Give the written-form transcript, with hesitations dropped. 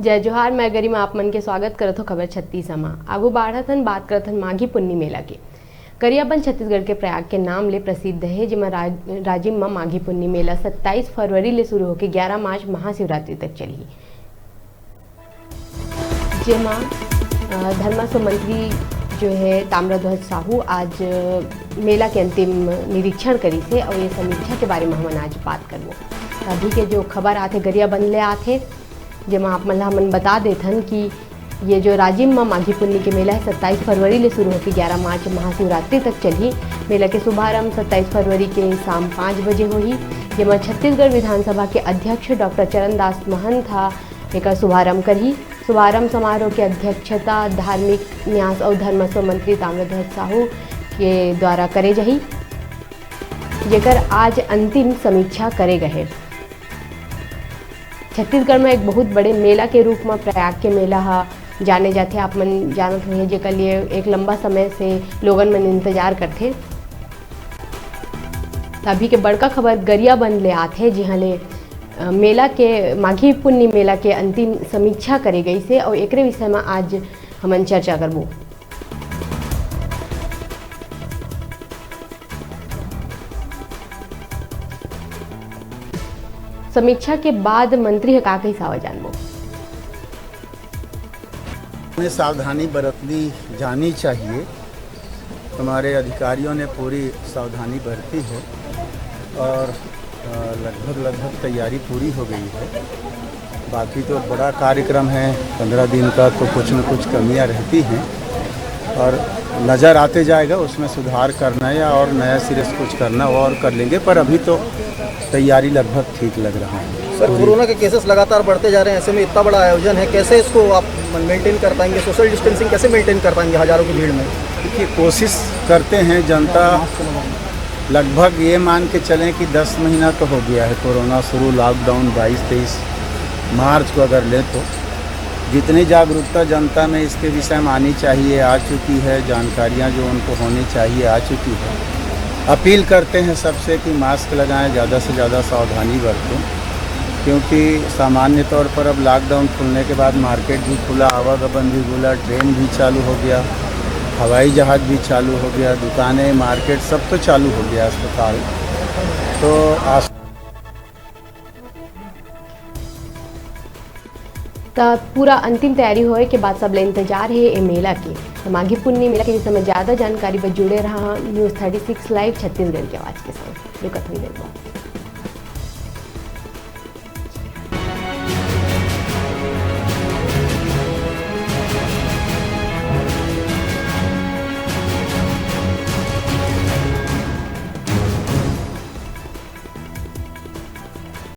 जय जोहार, मैं गरिमा आप मन के स्वागत करत हो खबर 36 मा। आगू बाढ़त हन बात करत हन माघी पुन्नी मेला के। गरियाबंद छत्तीसगढ़ के प्रयाग के नाम ले प्रसिद्ध है, जेमा राजिम में माघी पुन्नी मेला 27 फरवरी ले शुरू होकर 11 मार्च महाशिवरात्रि तक चली। जेमा धर्मस्व मंत्री जो है ताम्रध्वज साहू आज मेला के अंतिम निरीक्षण करी थे और ये समीक्षा के बारे में हम आज बात करबो। अभी के जो खबर आते गरियाबंद ले आते, जेमा आप मन बता देथन कि ये जो राजिम में माघी पुन्नी के मेला है 27 फरवरी ले शुरू होकर 11 मार्च महाशिवरात्रि तक चली। मेला के शुभारंभ 27 फरवरी के शाम 5 बजे होही, जेमा छत्तीसगढ़ विधानसभा के अध्यक्ष डॉक्टर चरणदास महंत एक शुभारंभ करही। शुभारंभ समारोह की अध्यक्षता धार्मिक न्यास और धर्मस्व मंत्री ताम्रध्वज साहू के द्वारा करे जाही, जेकर आज अंतिम समीक्षा करे गए। छत्तीसगढ़ में एक बहुत बड़े मेला के रूप में प्रयाग के मेला जाने जाते, आप मन जानत हुए, जेकर लिए एक लंबा समय से लोगन मन इंतजार करते। अभी के बड़का खबर गरियाबंद ले आते, जिहाँ ले मेला के माघी पुन्नी मेला के अंतिम समीक्षा करे गई से और एकरे विषय में आज हमन चर्चा करबो। समीक्षा के बाद मंत्री है का कही सावा जानबो। हमें सावधानी बरतनी जानी चाहिए। हमारे अधिकारियों ने पूरी सावधानी बरती है और लगभग तैयारी पूरी हो गई है। बाकी तो बड़ा कार्यक्रम है 15 दिन का, तो कुछ न कुछ कमियां रहती हैं और नज़र आते जाएगा, उसमें सुधार करना या और नया सिरे से कुछ करना और कर लेंगे, पर अभी तो तैयारी लगभग ठीक लग रहा है। सर, कोरोना के केसेस लगातार बढ़ते जा रहे हैं, ऐसे में इतना बड़ा आयोजन है, कैसे इसको आप मेंटेन कर पाएंगे? सोशल डिस्टेंसिंग कैसे मेंटेन कर पाएंगे हज़ारों की भीड़ में? देखिए, कोशिश करते हैं। जनता लगभग ये मान के चलें कि 10 महीना तो हो गया है कोरोना शुरू, लॉकडाउन 22-23 मार्च को अगर लें तो जितनी जागरूकता जनता में इसके विषय में आनी चाहिए आ चुकी है, जानकारियाँ जो उनको होनी चाहिए आ चुकी है। अपील करते हैं सबसे कि मास्क लगाएं, ज़्यादा से ज़्यादा सावधानी बरतें, क्योंकि सामान्य तौर पर अब लॉकडाउन खुलने के बाद मार्केट भी खुला, आवागमन भी खुला, ट्रेन भी चालू हो गया, हवाई जहाज़ भी चालू हो गया, दुकानें, मार्केट सब तो चालू हो गया, अस्पताल तो पूरा अंतिम तैयारी होए के बाद सब ले इंतजार है ये मेला के। तो माघी पुन्नी मेला के विषय में ज़्यादा जानकारी पर जुड़े रहा न्यूज़ 36 लाइव छत्तीसगढ़ की आवाज़ के साथ।